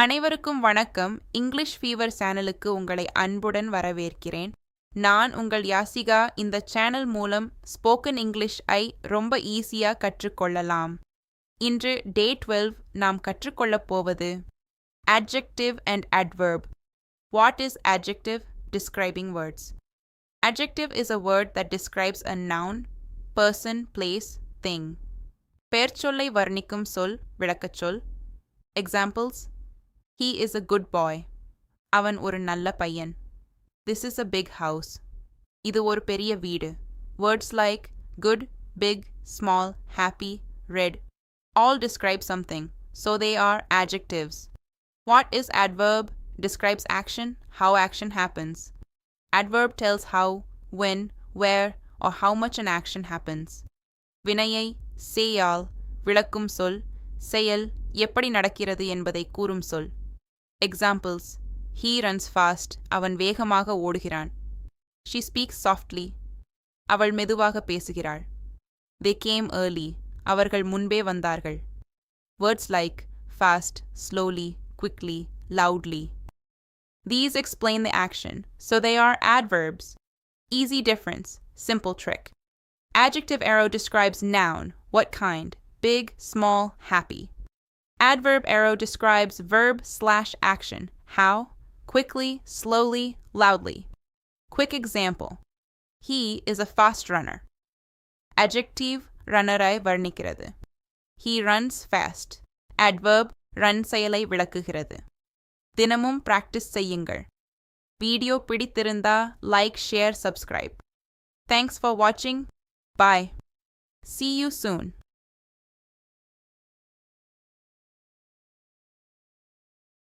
அனைவருக்கும் வணக்கம். English fever சேனலுக்கு உங்களை அன்புடன் வரவேற்கிறேன். நான் உங்கள் யாசிகா. இந்த சேனல் மூலம் ஸ்போக்கன் இங்கிலீஷ் ரொம்ப ஈஸியா கற்றுக்கொள்ளலாம். இன்று டே 12 நாம் கற்றுக்கொள்ளப் போவது adjective and adverb. What is adjective? Describing words. Adjective is a word that describes a noun, person, place, thing. பெயர்ச்சொல்லை வர்ணிக்கும் சொல், விளக்கச்சொல். Examples: He is a good boy. அவன் ஒரு நல்ல பையன். This is a big house. இது ஒரு பெரிய வீடு. Words like good, big, small, happy, red all describe something, so they are adjectives. What is adverb? Describes action, how action happens. Adverb tells how, when, where, or how much an action happens. வினையை செய்யால் விளக்கும் சொல், செயல் எப்படி நடக்கிறது என்பதை கூறும் சொல். Examples: He runs fast. அவன் வேகமாக ஓடுகிறான். She speaks softly. அவள் மெதுவாக பேசுகிறாள். They came early. அவர்கள் முன்பே வந்தார்கள். Words like fast, slowly, quickly, loudly. These explain the action, so they are adverbs. Easy difference, simple trick. Adjective arrow describes noun, what kind, big, small, happy. Adverb arrow describes verb/action, how, quickly, slowly, loudly. Quick example: He is a fast runner. Adjective runnerai வர்ணிக்கிறது. He runs fast. Adverb run செயலை விளக்குகிறது. தினமும் practice செய்யுங்கள். Video பிடித்திருந்தா like, share, subscribe. Thanks for watching. Bye. See you soon.